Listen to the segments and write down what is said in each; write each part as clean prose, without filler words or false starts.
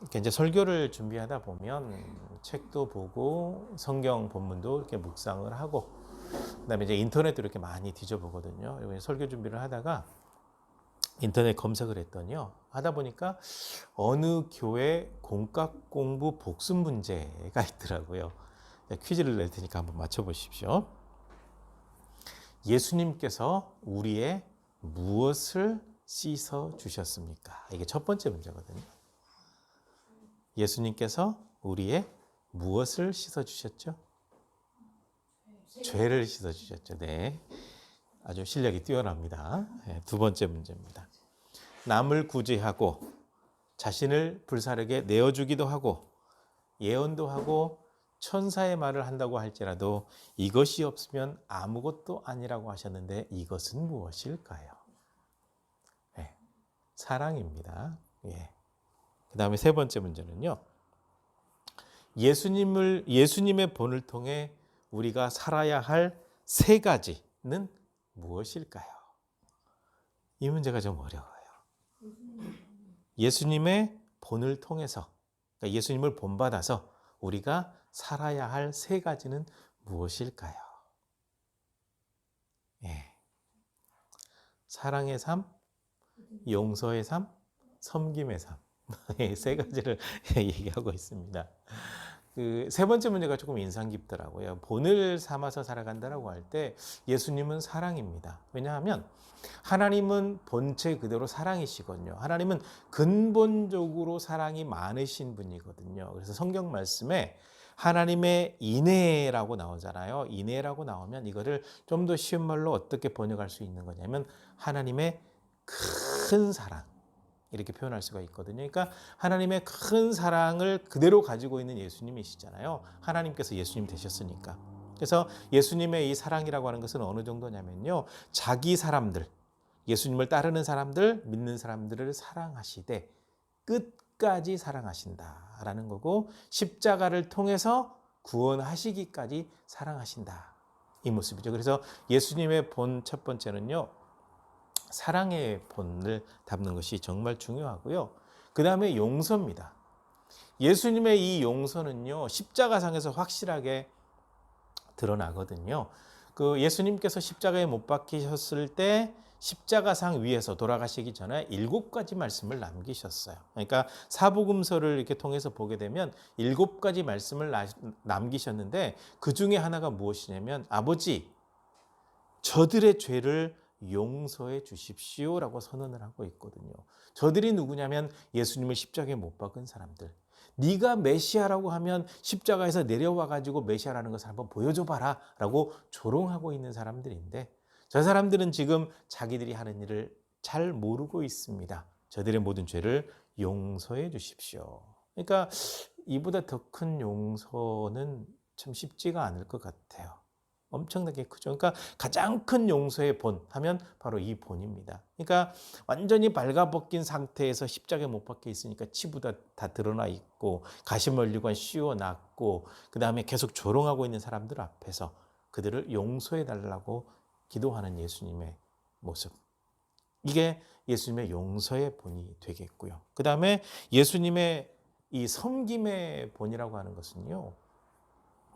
이렇게 이제 설교를 준비하다 보면 책도 보고 성경 본문도 이렇게 묵상을 하고 그다음에 이제 인터넷도 이렇게 많이 뒤져보거든요. 그리고 설교 준비를 하다가 인터넷 검색을 했더니요. 하다 보니까 어느 교회 공각 공부 복습 문제가 있더라고요. 퀴즈를 낼 테니까 한번 맞춰보십시오. 예수님께서 우리의 무엇을 씻어 주셨습니까? 이게 첫 번째 문제거든요. 예수님께서 우리의 무엇을 씻어 주셨죠? 죄를 씻어 주셨죠. 네. 아주 실력이 뛰어납니다. 네, 두 번째 문제입니다. 남을 구제하고 자신을 불사르게 내어주기도 하고 예언도 하고 천사의 말을 한다고 할지라도 이것이 없으면 아무것도 아니라고 하셨는데 이것은 무엇일까요? 네, 사랑입니다. 예. 그 다음에 세 번째 문제는요. 예수님의 본을 통해 우리가 살아야 할 세 가지는 무엇일까요? 이 문제가 좀 어려워요. 예수님의 본을 통해서, 그러니까 예수님을 본받아서 우리가 살아야 할 세 가지는 무엇일까요? 예. 사랑의 삶, 용서의 삶, 섬김의 삶. 세 가지를 얘기하고 있습니다. 그 세 번째 문제가 조금 인상 깊더라고요. 본을 삼아서 살아간다라고 할 때 예수님은 사랑입니다. 왜냐하면 하나님은 본체 그대로 사랑이시거든요. 하나님은 근본적으로 사랑이 많으신 분이거든요. 그래서 성경 말씀에 하나님의 인애라고 나오잖아요. 인애라고 나오면 이거를 좀 더 쉬운 말로 어떻게 번역할 수 있는 거냐면 하나님의 큰 사랑. 이렇게 표현할 수가 있거든요. 그러니까 하나님의 큰 사랑을 그대로 가지고 있는 예수님이시잖아요. 하나님께서 예수님 되셨으니까. 그래서 예수님의 이 사랑이라고 하는 것은 어느 정도냐면요. 자기 사람들, 예수님을 따르는 사람들, 믿는 사람들을 사랑하시되 끝까지 사랑하신다라는 거고 십자가를 통해서 구원하시기까지 사랑하신다. 이 모습이죠. 그래서 예수님의 본 첫 번째는요. 사랑의 본을 담는 것이 정말 중요하고요. 그 다음에 용서입니다. 예수님의 이 용서는요, 십자가상에서 확실하게 드러나거든요. 그 예수님께서 십자가에 못 박히셨을 때 십자가상 위에서 돌아가시기 전에 7가지 말씀을 남기셨어요. 그러니까 사복음서를 이렇게 통해서 보게 되면 7가지 말씀을 남기셨는데 그 중에 하나가 무엇이냐면 아버지, 저들의 죄를 용서해 주십시오라고 선언을 하고 있거든요. 저들이 누구냐면 예수님을 십자가에 못 박은 사람들. 네가 메시아라고 하면 십자가에서 내려와 가지고 메시아라는 것을 한번 보여줘봐라 라고 조롱하고 있는 사람들인데 저 사람들은 지금 자기들이 하는 일을 잘 모르고 있습니다. 저들의 모든 죄를 용서해 주십시오. 그러니까 이보다 더 큰 용서는 참 쉽지가 않을 것 같아요. 엄청나게 크죠. 그러니까 가장 큰 용서의 본 하면 바로 이 본입니다. 그러니까 완전히 발가벗긴 상태에서 십자가에 못 박혀 있으니까 치부가 다 드러나 있고 가시멀리관 씌워놨고 그 다음에 계속 조롱하고 있는 사람들 앞에서 그들을 용서해 달라고 기도하는 예수님의 모습. 이게 예수님의 용서의 본이 되겠고요. 그 다음에 예수님의 이 섬김의 본이라고 하는 것은요.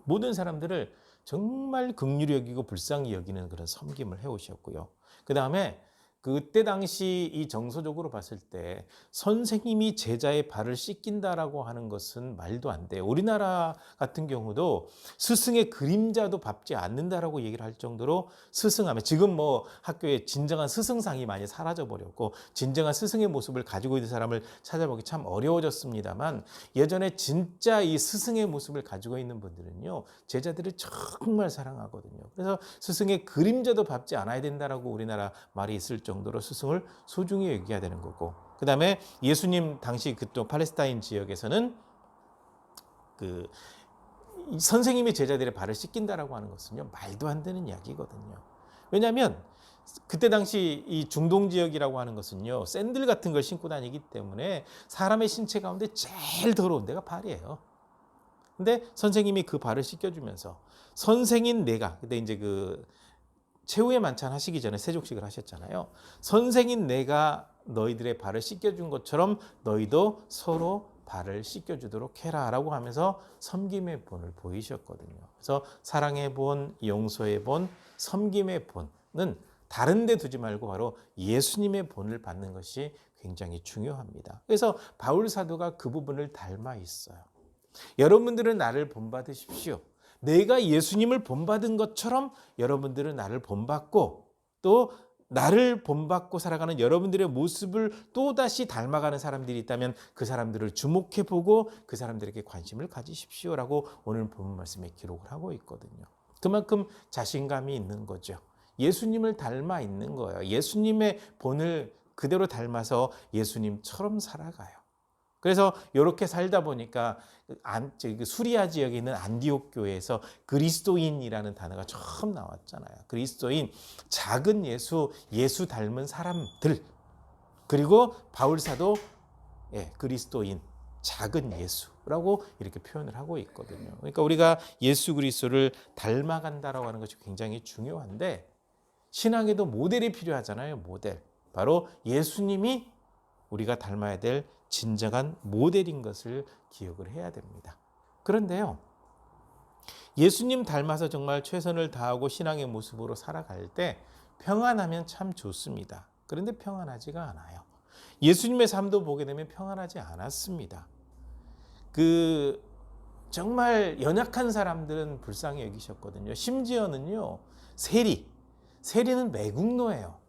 모든 사람들을 정말 긍휼히 여기고 불쌍히 여기는 그런 섬김을 해오셨고요. 그 다음에 그때 당시 이 정서적으로 봤을 때 선생님이 제자의 발을 씻긴다라고 하는 것은 말도 안 돼요. 우리나라 같은 경우도 스승의 그림자도 밟지 않는다라고 얘기를 할 정도로 스승하면 지금 뭐 학교에 진정한 스승상이 많이 사라져 버렸고 진정한 스승의 모습을 가지고 있는 사람을 찾아보기 참 어려워졌습니다만 예전에 진짜 이 스승의 모습을 가지고 있는 분들은요 제자들을 정말 사랑하거든요. 그래서 스승의 그림자도 밟지 않아야 된다라고 우리나라 말이 있을 정도로 스승을 소중히 여겨야 되는 거고 그 다음에 예수님 당시 그쪽 팔레스타인 지역에서는 그 선생님이 제자들의 발을 씻긴다라고 하는 것은요 말도 안 되는 이야기거든요. 왜냐하면 그때 당시 이 중동 지역이라고 하는 것은요 샌들 같은 걸 신고 다니기 때문에 사람의 신체 가운데 제일 더러운 데가 발이에요. 근데 선생님이 그 발을 씻겨주면서 선생인 내가 근데 이제 그 최후의 만찬 하시기 전에 세족식을 하셨잖아요. 선생인 내가 너희들의 발을 씻겨준 것처럼 너희도 서로 발을 씻겨주도록 해라라고 하면서 섬김의 본을 보이셨거든요. 그래서 사랑의 본, 용서의 본, 섬김의 본은 다른 데 두지 말고 바로 예수님의 본을 받는 것이 굉장히 중요합니다. 그래서 바울 사도가 그 부분을 닮아 있어요. 여러분들은 나를 본받으십시오. 내가 예수님을 본받은 것처럼 여러분들은 나를 본받고 또 나를 본받고 살아가는 여러분들의 모습을 또다시 닮아가는 사람들이 있다면 그 사람들을 주목해 보고 그 사람들에게 관심을 가지십시오라고 오늘 본문 말씀에 기록을 하고 있거든요. 그만큼 자신감이 있는 거죠. 예수님을 닮아 있는 거예요. 예수님의 본을 그대로 닮아서 예수님처럼 살아가요. 그래서 이렇게 살다 보니까 수리아 지역에 있는 안디옥 교회에서 그리스도인이라는 단어가 처음 나왔잖아요. 그리스도인, 작은 예수, 예수 닮은 사람들. 그리고 바울 사도 그리스도인, 작은 예수라고 이렇게 표현을 하고 있거든요. 그러니까 우리가 예수 그리스도를 닮아간다라고 하는 것이 굉장히 중요한데 신앙에도 모델이 필요하잖아요. 모델. 바로 예수님이 우리가 닮아야 될 진정한 모델인 것을 기억을 해야 됩니다. 그런데요, 예수님 닮아서 정말 최선을 다하고 신앙의 모습으로 살아갈 때 평안하면 참 좋습니다. 그런데 평안하지가 않아요. 예수님의 삶도 보게 되면 평안하지 않았습니다. 정말 연약한 사람들은 불쌍히 여기셨거든요. 심지어는요, 세리는 매국노예요.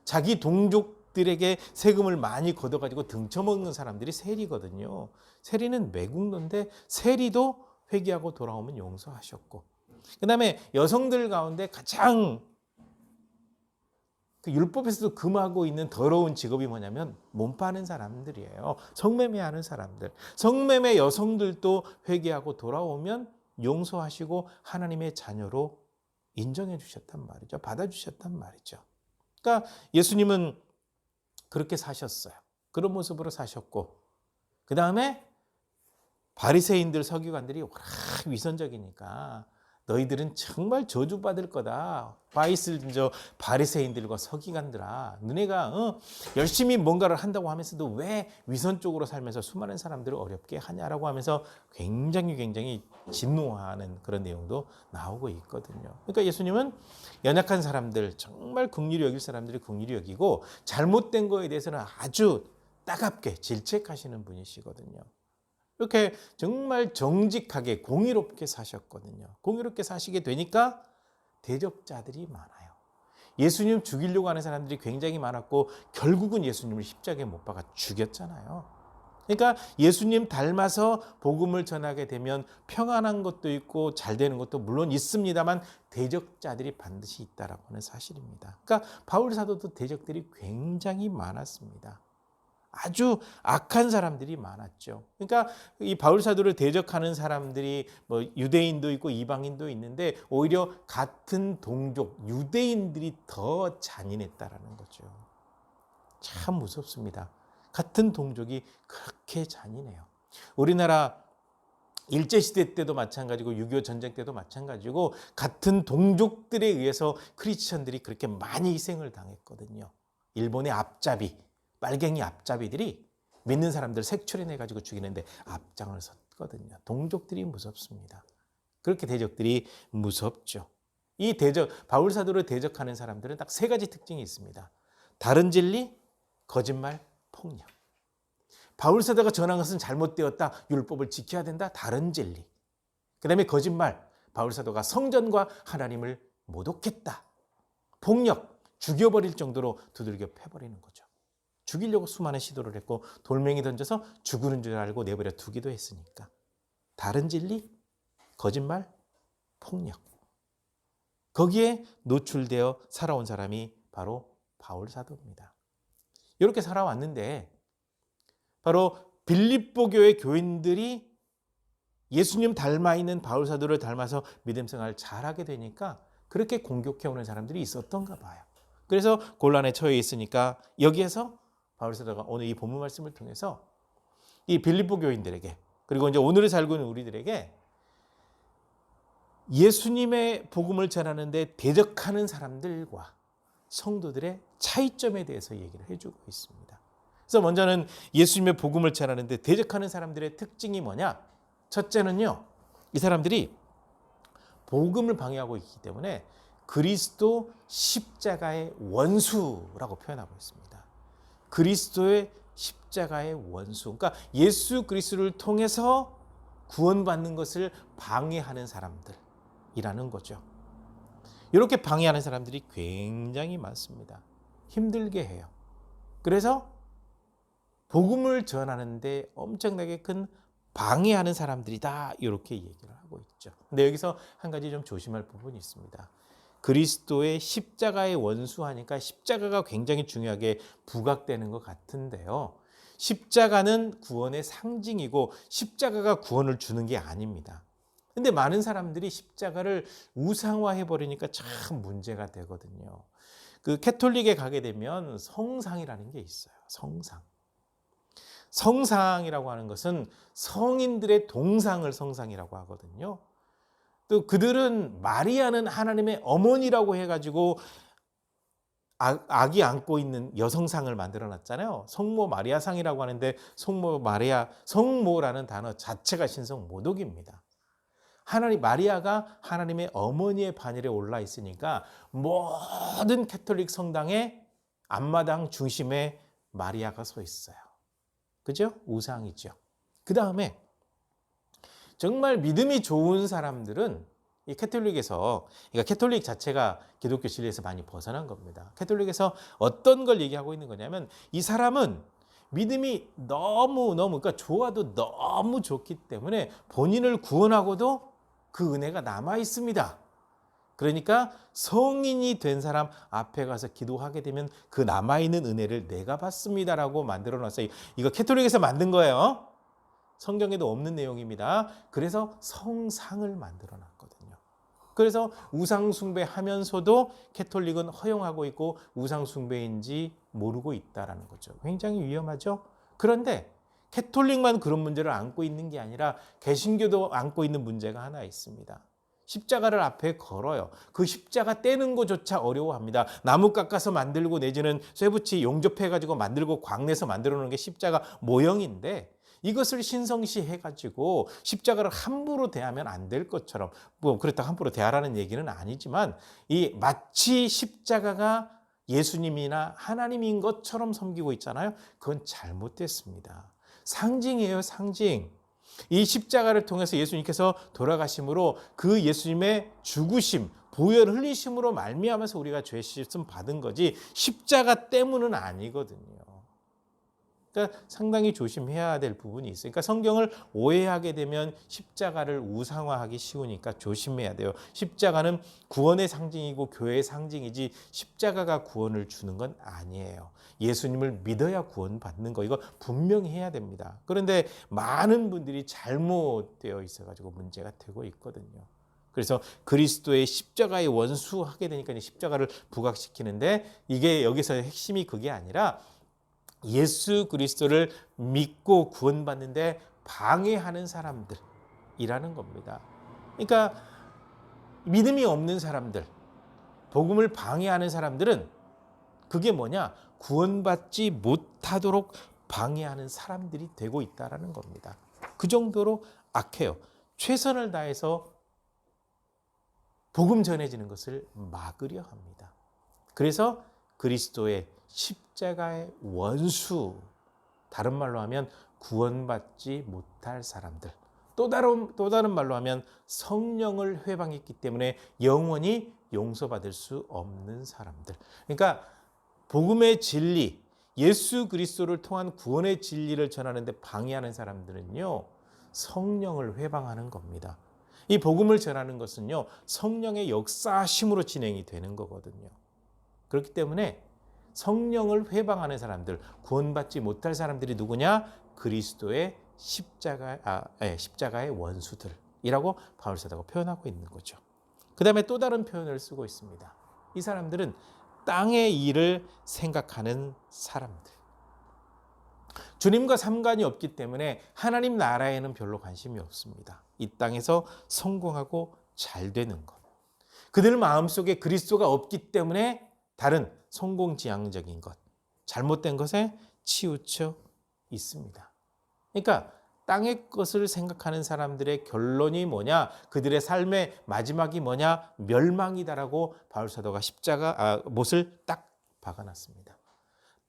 자기 동족들에게 세금을 많이 걷어가지고 등쳐먹는 사람들이 세리거든요. 세리는 매국노인데 세리도 회개하고 돌아오면 용서하셨고, 그 다음에 여성들 가운데 가장 율법에서도 금하고 있는 더러운 직업이 뭐냐면 몸 파는 사람들이에요. 성매매하는 사람들. 성매매 여성들도 회개하고 돌아오면 용서하시고 하나님의 자녀로 인정해 주셨단 말이죠. 받아주셨단 말이죠. 그러니까 예수님은 그렇게 사셨어요. 그런 모습으로 사셨고, 그 다음에 바리새인들 서기관들이 워낙 위선적이니까 너희들은 정말 저주받을 거다. 바리새인들과 서기관들아, 너네가 열심히 뭔가를 한다고 하면서도 왜 위선 쪽으로 살면서 수많은 사람들을 어렵게 하냐라고 하면서 굉장히 진노하는 그런 내용도 나오고 있거든요. 그러니까 예수님은 연약한 사람들, 정말 긍휼히 여길 사람들이 긍휼히 여기고 잘못된 거에 대해서는 아주 따갑게 질책하시는 분이시거든요. 이렇게 정말 정직하게 공의롭게 사셨거든요. 공의롭게 사시게 되니까 대적자들이 많아요. 예수님 죽이려고 하는 사람들이 굉장히 많았고 결국은 예수님을 십자가에 못 박아 죽였잖아요. 그러니까 예수님 닮아서 복음을 전하게 되면 평안한 것도 있고 잘 되는 것도 물론 있습니다만 대적자들이 반드시 있다라고 하는 사실입니다. 그러니까 바울 사도도 대적들이 굉장히 많았습니다. 아주 악한 사람들이 많았죠. 그러니까 이 바울 사도를 대적하는 사람들이 뭐 유대인도 있고 이방인도 있는데 오히려 같은 동족 유대인들이 더 잔인했다라는 거죠. 참 무섭습니다. 같은 동족이 그렇게 잔인해요. 우리나라 일제시대 때도 마찬가지고 6.25 전쟁 때도 마찬가지고 같은 동족들에 의해서 크리스천들이 그렇게 많이 희생을 당했거든요. 일본의 앞잡이 빨갱이 앞잡이들이 믿는 사람들 색출해내가지고 죽이는데 앞장을 섰거든요. 동족들이 무섭습니다. 그렇게 대적들이 무섭죠. 바울 사도를 대적하는 사람들은 딱 세 가지 특징이 있습니다. 다른 진리, 거짓말, 폭력. 바울 사도가 전한 것은 잘못되었다. 율법을 지켜야 된다. 다른 진리. 그 다음에 거짓말. 바울 사도가 성전과 하나님을 모독했다. 폭력. 죽여버릴 정도로 두들겨 패버리는 거죠. 죽이려고 수많은 시도를 했고 돌멩이 던져서 죽는 줄 알고 내버려 두기도 했으니까. 다른 진리, 거짓말, 폭력. 거기에 노출되어 살아온 사람이 바로 바울 사도입니다. 이렇게 살아왔는데 바로 빌립보 교회 교인들이 예수님 닮아 있는 바울 사도를 닮아서 믿음 생활을 잘하게 되니까 그렇게 공격해오는 사람들이 있었던가 봐요. 그래서 곤란에 처해 있으니까 여기에서 바울 사도가 오늘 이 본문 말씀을 통해서 이 빌립보 교인들에게 그리고 이제 오늘을 살고 있는 우리들에게 예수님의 복음을 전하는데 대적하는 사람들과 성도들의 차이점에 대해서 얘기를 해주고 있습니다. 그래서 먼저는 예수님의 복음을 전하는데 대적하는 사람들의 특징이 뭐냐? 첫째는요, 이 사람들이 복음을 방해하고 있기 때문에 그리스도 십자가의 원수라고 표현하고 있습니다. 그리스도의 십자가의 원수. 그러니까 예수 그리스도를 통해서 구원받는 것을 방해하는 사람들이라는 거죠. 이렇게 방해하는 사람들이 굉장히 많습니다. 힘들게 해요. 그래서 복음을 전하는데 엄청나게 큰 방해하는 사람들이다, 이렇게 얘기를 하고 있죠. 근데 여기서 한 가지 좀 조심할 부분이 있습니다. 그리스도의 십자가의 원수하니까 십자가가 굉장히 중요하게 부각되는 것 같은데요. 십자가는 구원의 상징이고 십자가가 구원을 주는 게 아닙니다. 근데 많은 사람들이 십자가를 우상화해 버리니까 참 문제가 되거든요. 그 캐톨릭에 가게 되면 성상이라는 게 있어요. 성상. 성상이라고 하는 것은 성인들의 동상을 성상이라고 하거든요. 또 그들은 마리아는 하나님의 어머니라고 해가지고 아기 안고 있는 여성상을 만들어 놨잖아요. 성모 마리아상이라고 하는데 성모 마리아, 성모라는 단어 자체가 신성 모독입니다. 마리아가 하나님의 어머니의 반열에 올라 있으니까 모든 캐톨릭 성당의 앞마당 중심에 마리아가 서 있어요. 그죠? 우상이죠. 그 다음에 정말 믿음이 좋은 사람들은 이 캐톨릭에서, 그러니까 캐톨릭 자체가 기독교 진리에서 많이 벗어난 겁니다. 캐톨릭에서 어떤 걸 얘기하고 있는 거냐면 이 사람은 믿음이 너무 그러니까 좋아도 너무 좋기 때문에 본인을 구원하고도 그 은혜가 남아 있습니다. 그러니까 성인이 된 사람 앞에 가서 기도하게 되면 그 남아있는 은혜를 내가 받습니다라고 만들어 놨어요. 이거 캐톨릭에서 만든 거예요. 성경에도 없는 내용입니다. 그래서 성상을 만들어 놨거든요. 그래서 우상 숭배하면서도 캐톨릭은 허용하고 있고 우상 숭배인지 모르고 있다라는 거죠. 굉장히 위험하죠. 그런데 캐톨릭만 그런 문제를 안고 있는 게 아니라 개신교도 안고 있는 문제가 하나 있습니다. 십자가를 앞에 걸어요. 그 십자가 떼는 것조차 어려워합니다. 나무 깎아서 만들고 내지는 쇠붙이 용접해가지고 만들고 광내서 만들어 놓은 게 십자가 모형인데 이것을 신성시해가지고 십자가를 함부로 대하면 안 될 것처럼, 뭐 그렇다고 함부로 대하라는 얘기는 아니지만 이 마치 십자가가 예수님이나 하나님인 것처럼 섬기고 있잖아요. 그건 잘못됐습니다. 상징이에요, 상징. 이 십자가를 통해서 예수님께서 돌아가심으로 그 예수님의 죽으심, 보혈 흘리심으로 말미암아서 우리가 죄 씻음 받은 거지 십자가 때문은 아니거든요. 그러니까 상당히 조심해야 될 부분이 있어요. 그러니까 성경을 오해하게 되면 십자가를 우상화하기 쉬우니까 조심해야 돼요. 십자가는 구원의 상징이고 교회의 상징이지 십자가가 구원을 주는 건 아니에요. 예수님을 믿어야 구원받는 거, 이거 분명히 해야 됩니다. 그런데 많은 분들이 잘못되어 있어가지고 문제가 되고 있거든요. 그래서 그리스도의 십자가의 원수하게 되니까 십자가를 부각시키는데 이게 여기서 핵심이 그게 아니라 예수 그리스도를 믿고 구원받는데 방해하는 사람들이라는 겁니다. 그러니까 믿음이 없는 사람들, 복음을 방해하는 사람들은 그게 뭐냐? 구원받지 못하도록 방해하는 사람들이 되고 있다는 겁니다. 그 정도로 악해요. 최선을 다해서 복음 전해지는 것을 막으려 합니다. 그래서 그리스도의 십자가의 원수, 다른 말로 하면 구원받지 못할 사람들, 또 다른 말로 하면 성령을 회방했기 때문에 영원히 용서받을 수 없는 사람들. 그러니까 복음의 진리, 예수 그리스도를 통한 구원의 진리를 전하는데 방해하는 사람들은요, 성령을 회방하는 겁니다. 이 복음을 전하는 것은요, 성령의 역사심으로 진행이 되는 거거든요. 그렇기 때문에 성령을 회방하는 사람들, 구원받지 못할 사람들이 누구냐? 그리스도의 십자가의 원수들이라고 바울사도가 표현하고 있는 거죠. 그 다음에 또 다른 표현을 쓰고 있습니다. 이 사람들은 땅의 일을 생각하는 사람들. 주님과 상관이 없기 때문에 하나님 나라에는 별로 관심이 없습니다. 이 땅에서 성공하고 잘 되는 것. 그들 마음속에 그리스도가 없기 때문에 다른 성공지향적인 것, 잘못된 것에 치우쳐 있습니다. 그러니까 땅의 것을 생각하는 사람들의 결론이 뭐냐? 그들의 삶의 마지막이 뭐냐? 멸망이다라고 바울 사도가 못을 딱 박아놨습니다.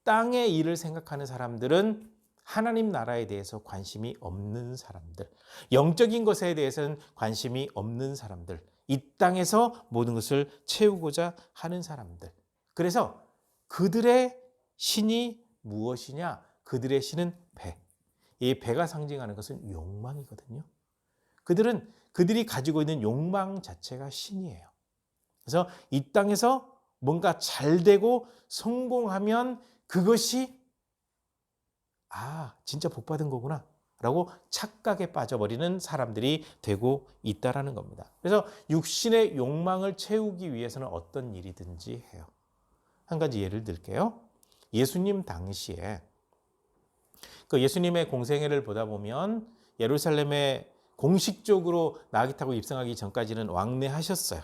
땅의 일을 생각하는 사람들은 하나님 나라에 대해서 관심이 없는 사람들, 영적인 것에 대해서는 관심이 없는 사람들, 이 땅에서 모든 것을 채우고자 하는 사람들. 그래서 그들의 신이 무엇이냐? 그들의 신은 배. 이 배가 상징하는 것은 욕망이거든요. 그들이 가지고 있는 욕망 자체가 신이에요. 그래서 이 땅에서 뭔가 잘 되고 성공하면 그것이 진짜 복 받은 거구나 라고 착각에 빠져버리는 사람들이 되고 있다라는 겁니다. 그래서 육신의 욕망을 채우기 위해서는 어떤 일이든지 해요. 한 가지 예를 들게요. 예수님 당시에 그 예수님의 공생애를 보다 보면 예루살렘에 공식적으로 나귀 타고 입성하기 전까지는 왕래하셨어요.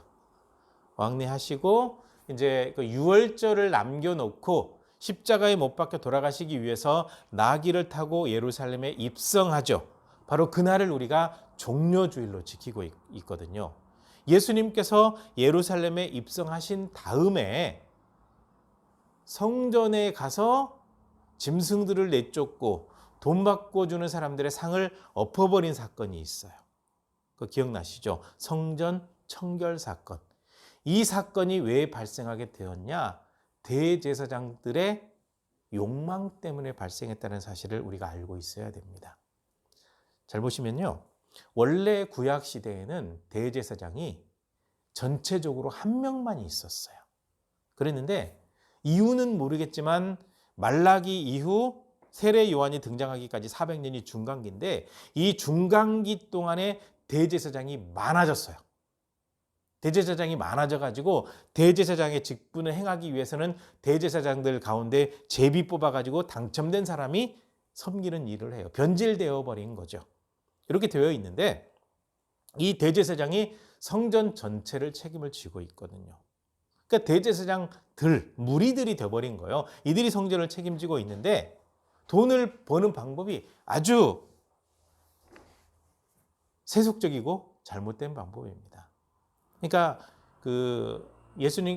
왕래하시고 이제 그 유월절을 남겨놓고 십자가에 못 박혀 돌아가시기 위해서 나귀를 타고 예루살렘에 입성하죠. 바로 그날을 우리가 종려주일로 지키고 있거든요. 예수님께서 예루살렘에 입성하신 다음에 성전에 가서 짐승들을 내쫓고 돈 바꿔주는 사람들의 상을 엎어버린 사건이 있어요. 그거 기억나시죠? 성전 청결 사건. 이 사건이 왜 발생하게 되었냐? 대제사장들의 욕망 때문에 발생했다는 사실을 우리가 알고 있어야 됩니다. 잘 보시면요. 원래 구약 시대에는 대제사장이 전체적으로 한 명만 있었어요. 그랬는데 이유는 모르겠지만 말라기 이후 세례 요한이 등장하기까지 400년이 중간기인데 이 중간기 동안에 대제사장이 많아졌어요. 대제사장이 많아져가지고 대제사장의 직분을 행하기 위해서는 대제사장들 가운데 제비 뽑아가지고 당첨된 사람이 섬기는 일을 해요. 변질되어 버린 거죠. 이렇게 되어 있는데 이 대제사장이 성전 전체를 책임을 지고 있거든요. 그러니까 대제사장들, 무리들이 되어버린 거예요. 이들이 성전을 책임지고 있는데 돈을 버는 방법이 아주 세속적이고 잘못된 방법입니다. 그러니까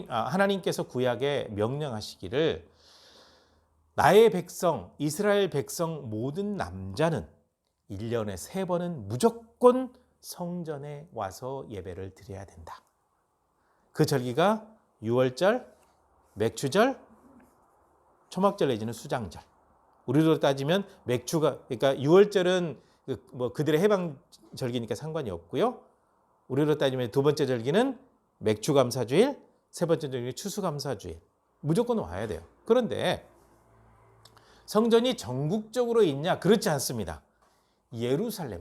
하나님께서 구약에 명령하시기를 나의 백성, 이스라엘 백성 모든 남자는 1년에 3번은 무조건 성전에 와서 예배를 드려야 된다. 그 절기가 유월절, 맥추절, 초막절 내지는 수장절. 우리로 따지면 그러니까 유월절은 그들의 해방 절기니까 상관이 없고요. 우리로 따지면 두 번째 절기는 맥추감사주일, 세 번째 절기는 추수감사주일. 무조건 와야 돼요. 그런데 성전이 전국적으로 있냐? 그렇지 않습니다.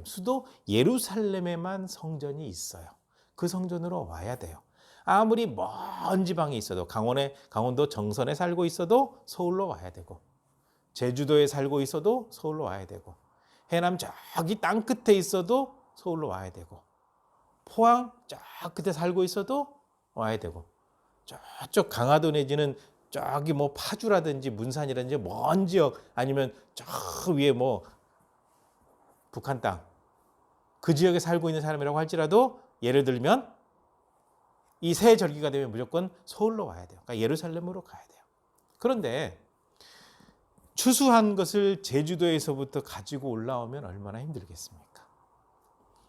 수도 예루살렘에만 성전이 있어요. 그 성전으로 와야 돼요. 아무리 먼 지방에 있어도 강원도 정선에 살고 있어도 서울로 와야 되고 제주도에 살고 있어도 서울로 와야 되고 해남 저기 땅 끝에 있어도 서울로 와야 되고 포항 저 끝에 살고 있어도 와야 되고 저쪽 강화도 내지는 저기 파주라든지 문산이라든지 먼 지역 아니면 저 위에 북한 땅 그 지역에 살고 있는 사람이라고 할지라도 예를 들면 이 새 절기가 되면 무조건 서울로 와야 돼요. 그러니까 예루살렘으로 가야 돼요. 그런데 추수한 것을 제주도에서부터 가지고 올라오면 얼마나 힘들겠습니까?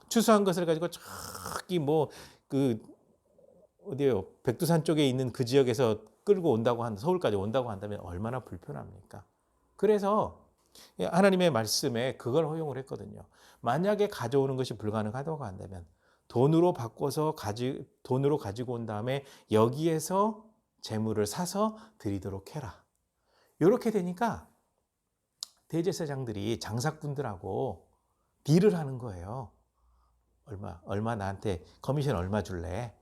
추수한 것을 가지고 저기 어디요? 백두산 쪽에 있는 그 지역에서 끌고 서울까지 온다고 한다면 얼마나 불편합니까? 그래서 하나님의 말씀에 그걸 허용을 했거든요. 만약에 가져오는 것이 불가능하다고 한다면 돈으로 가지고 온 다음에 여기에서 재물을 사서 드리도록 해라. 이렇게 되니까 대제사장들이 장사꾼들하고 딜을 하는 거예요. 얼마 나한테 커미션 얼마 줄래?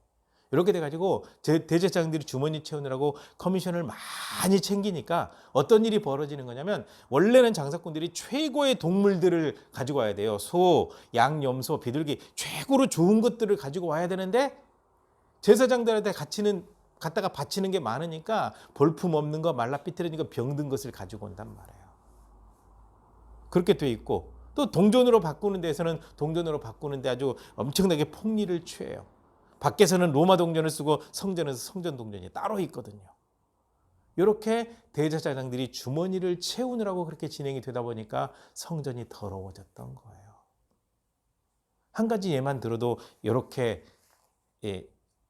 이렇게 돼가지고 대제사장들이 주머니 채우느라고 커미션을 많이 챙기니까 어떤 일이 벌어지는 거냐면 원래는 장사꾼들이 최고의 동물들을 가지고 와야 돼요. 소, 양, 염소, 비둘기 최고로 좋은 것들을 가지고 와야 되는데 제사장들한테 갖다가 바치는 게 많으니까 볼품 없는 거 말라 삐뚤어진 거 병든 것을 가지고 온단 말이에요. 그렇게 돼 있고, 또 동전으로 바꾸는 데에서는 동전으로 바꾸는데 아주 엄청나게 폭리를 취해요. 밖에서는 로마 동전을 쓰고 성전에서 성전 동전이 따로 있거든요. 이렇게 대제사장들이 주머니를 채우느라고 그렇게 진행이 되다 보니까 성전이 더러워졌던 거예요. 한 가지 예만 들어도 이렇게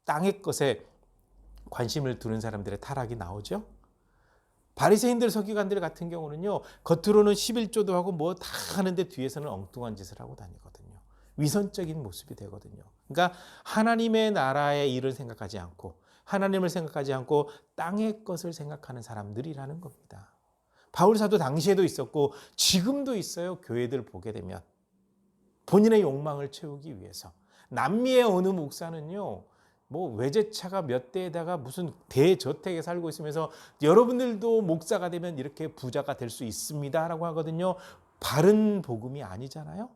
땅의 것에 관심을 두는 사람들의 타락이 나오죠. 바리새인들, 서기관들 같은 경우는요, 겉으로는 11조도 하고 뭐 다 하는데 뒤에서는 엉뚱한 짓을 하고 다니거든요. 위선적인 모습이 되거든요. 그러니까 하나님의 나라의 일을 생각하지 않고, 하나님을 생각하지 않고 땅의 것을 생각하는 사람들이라는 겁니다. 바울 사도 당시에도 있었고 지금도 있어요. 교회들 보게 되면 본인의 욕망을 채우기 위해서. 남미의 어느 목사는요, 뭐 외제차가 몇 대에다가 무슨 대저택에 살고 있으면서 여러분들도 목사가 되면 이렇게 부자가 될 수 있습니다라고 하거든요. 바른 복음이 아니잖아요.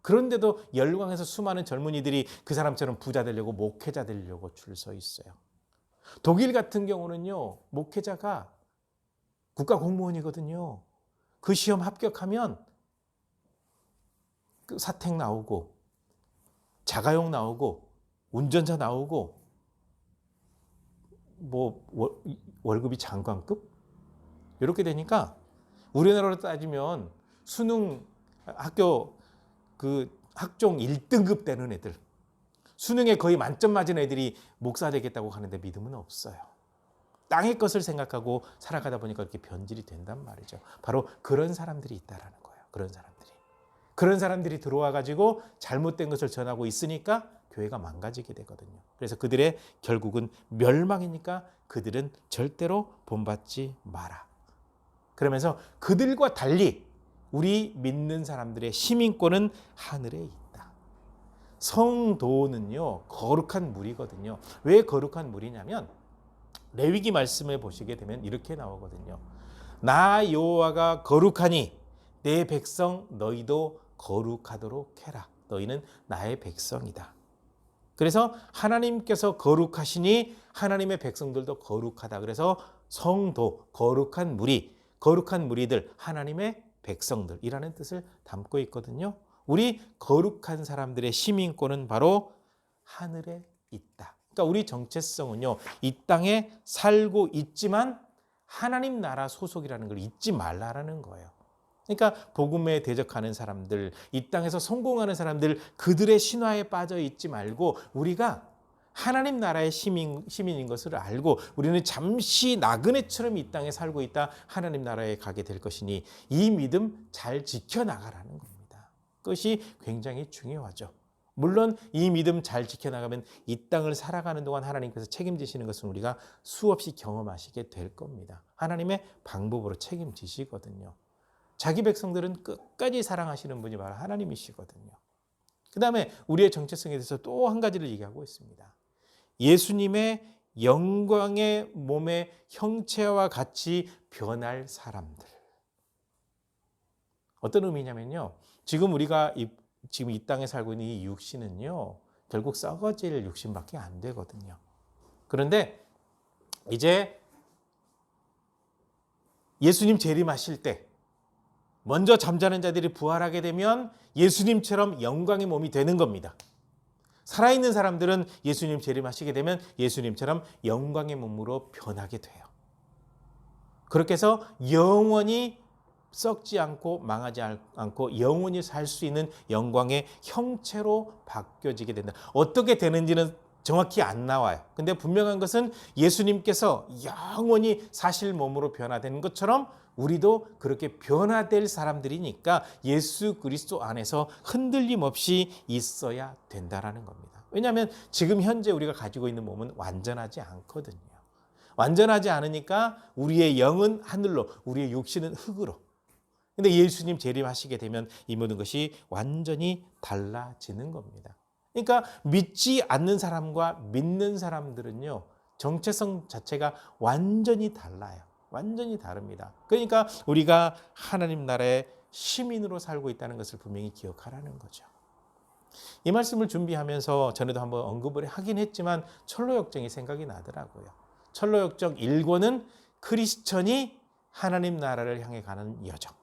그런데도 열광해서 수많은 젊은이들이 그 사람처럼 부자 되려고, 목회자 되려고 줄 서 있어요. 독일 같은 경우는요, 목회자가 국가 공무원이거든요. 그 시험 합격하면 그 사택 나오고 자가용 나오고 운전자 나오고 뭐 월급이 장관급 이렇게 되니까 우리나라로 따지면 수능 학교 그 학종 1등급 되는 애들, 수능에 거의 만점 맞은 애들이 목사 되겠다고 하는데 믿음은 없어요. 땅의 것을 생각하고 살아가다 보니까 이렇게 변질이 된단 말이죠. 바로 그런 사람들이 있다라는 거예요. 그런 사람들이 들어와 가지고 잘못된 것을 전하고 있으니까 교회가 망가지게 되거든요. 그래서 그들의 결국은 멸망이니까 그들은 절대로 본받지 마라. 그러면서 그들과 달리 우리 믿는 사람들의 시민권은 하늘에 있다. 성도는요, 거룩한 물이거든요. 왜 거룩한 물이냐면 레위기 말씀을 보시게 되면 이렇게 나오거든요. 나 여호와가 거룩하니 내 백성 너희도 거룩하도록 해라. 너희는 나의 백성이다. 그래서 하나님께서 거룩하시니 하나님의 백성들도 거룩하다. 그래서 성도, 거룩한 무리들, 하나님의 백성들이라는 뜻을 담고 있거든요. 우리 거룩한 사람들의 시민권은 바로 하늘에 있다. 그러니까 우리 정체성은요, 이 땅에 살고 있지만 하나님 나라 소속이라는 걸 잊지 말라라는 거예요. 그러니까 복음에 대적하는 사람들, 이 땅에서 성공하는 사람들, 그들의 신화에 빠져 있지 말고 우리가 하나님 나라의 시민인 것을 알고 우리는 잠시 나그네처럼 이 땅에 살고 있다 하나님 나라에 가게 될 것이니 이 믿음 잘 지켜나가라는 겁니다. 그것이 굉장히 중요하죠. 물론 이 믿음 잘 지켜나가면 이 땅을 살아가는 동안 하나님께서 책임지시는 것은 우리가 수없이 경험하시게 될 겁니다. 하나님의 방법으로 책임지시거든요. 자기 백성들은 끝까지 사랑하시는 분이 바로 하나님이시거든요. 그 다음에 우리의 정체성에 대해서 또 한 가지를 얘기하고 있습니다. 예수님의 영광의 몸의 형체와 같이 변할 사람들. 어떤 의미냐면요. 지금 우리가 지금 이 땅에 살고 있는 이 육신은요, 결국 썩어질 육신밖에 안 되거든요. 그런데 이제 예수님 재림하실 때 먼저 잠자는 자들이 부활하게 되면 예수님처럼 영광의 몸이 되는 겁니다. 살아있는 사람들은 예수님 재림하시게 되면 예수님처럼 영광의 몸으로 변하게 돼요. 그렇게 해서 영원히 썩지 않고 망하지 않고 영원히 살 수 있는 영광의 형체로 바뀌어지게 된다. 어떻게 되는지는 정확히 안 나와요. 근데 분명한 것은 예수님께서 영원히 사실 몸으로 변화되는 것처럼 우리도 그렇게 변화될 사람들이니까 예수 그리스도 안에서 흔들림 없이 있어야 된다라는 겁니다. 왜냐하면 지금 현재 우리가 가지고 있는 몸은 완전하지 않거든요. 완전하지 않으니까 우리의 영은 하늘로, 우리의 육신은 흙으로. 근데 예수님 재림하시게 되면 이 모든 것이 완전히 달라지는 겁니다. 그러니까 믿지 않는 사람과 믿는 사람들은요, 정체성 자체가 완전히 달라요. 완전히 다릅니다. 그러니까 우리가 하나님 나라의 시민으로 살고 있다는 것을 분명히 기억하라는 거죠. 이 말씀을 준비하면서 전에도 한번 언급을 하긴 했지만 철로역정이 생각이 나더라고요. 철로역정 1권은 크리스천이 하나님 나라를 향해 가는 여정.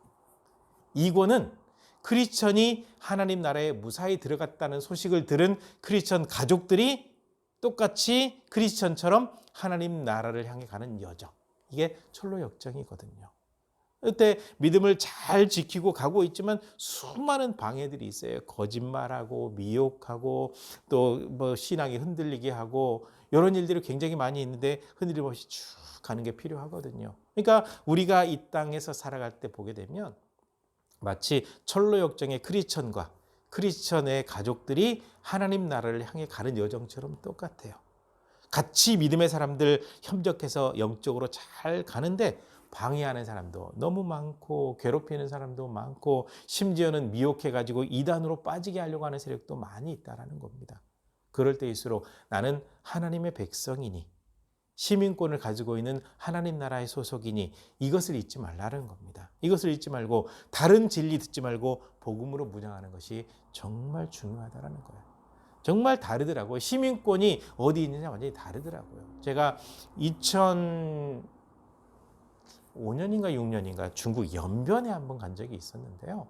2권은 크리스천이 하나님 나라에 무사히 들어갔다는 소식을 들은 크리스천 가족들이 똑같이 크리스천처럼 하나님 나라를 향해 가는 여정. 이게 철로 역정이거든요. 그때 믿음을 잘 지키고 가고 있지만 수많은 방해들이 있어요. 거짓말하고 미혹하고 또 뭐 신앙이 흔들리게 하고 이런 일들이 굉장히 많이 있는데 흔들림 없이 쭉 가는 게 필요하거든요. 그러니까 우리가 이 땅에서 살아갈 때 보게 되면 마치 철로 역정의 크리스천과 크리스천의 가족들이 하나님 나라를 향해 가는 여정처럼 똑같아요. 같이 믿음의 사람들 협력해서 영적으로 잘 가는데 방해하는 사람도 너무 많고 괴롭히는 사람도 많고 심지어는 미혹해가지고 이단으로 빠지게 하려고 하는 세력도 많이 있다는 겁니다. 그럴 때일수록 나는 하나님의 백성이니 시민권을 가지고 있는 하나님 나라의 소속이니 이것을 잊지 말라는 겁니다. 이것을 잊지 말고 다른 진리 듣지 말고 복음으로 무장하는 것이 정말 중요하다는 거예요. 정말 다르더라고요. 시민권이 어디 있느냐 완전히 다르더라고요. 제가 2005년인가 6년인가 중국 연변에 한번 간 적이 있었는데요.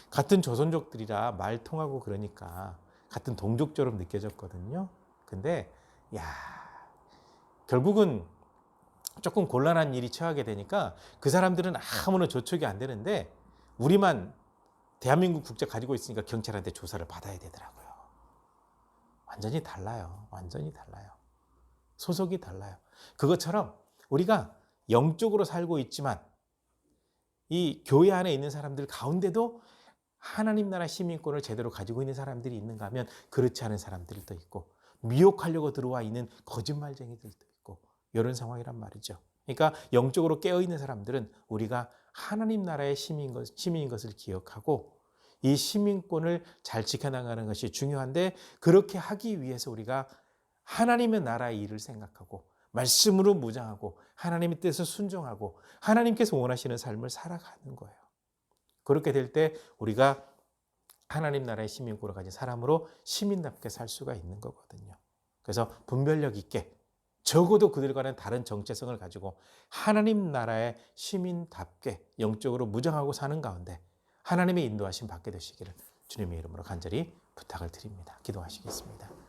같은 조선족들이라 말 통하고 그러니까 같은 동족처럼 느껴졌거든요. 근데 결국은 조금 곤란한 일이 처하게 되니까 그 사람들은 아무런 조촉이 안 되는데 우리만 대한민국 국적 가지고 있으니까 경찰한테 조사를 받아야 되더라고요. 완전히 달라요. 완전히 달라요. 소속이 달라요. 그것처럼 우리가 영적으로 살고 있지만 이 교회 안에 있는 사람들 가운데도 하나님 나라 시민권을 제대로 가지고 있는 사람들이 있는가 하면 그렇지 않은 사람들도 있고 미혹하려고 들어와 있는 거짓말쟁이들도 있고 이런 상황이란 말이죠. 그러니까 영적으로 깨어있는 사람들은 우리가 하나님 나라의 시민인 것을 기억하고 이 시민권을 잘 지켜나가는 것이 중요한데 그렇게 하기 위해서 우리가 하나님의 나라의 일을 생각하고 말씀으로 무장하고 하나님의 뜻을 순종하고 하나님께서 원하시는 삶을 살아가는 거예요. 그렇게 될 때 우리가 하나님 나라의 시민권을 가진 사람으로 시민답게 살 수가 있는 거거든요. 그래서 분별력 있게 적어도 그들과는 다른 정체성을 가지고 하나님 나라의 시민답게 영적으로 무장하고 사는 가운데 하나님의 인도하심 받게 되시기를 주님의 이름으로 간절히 부탁을 드립니다. 기도하시겠습니다.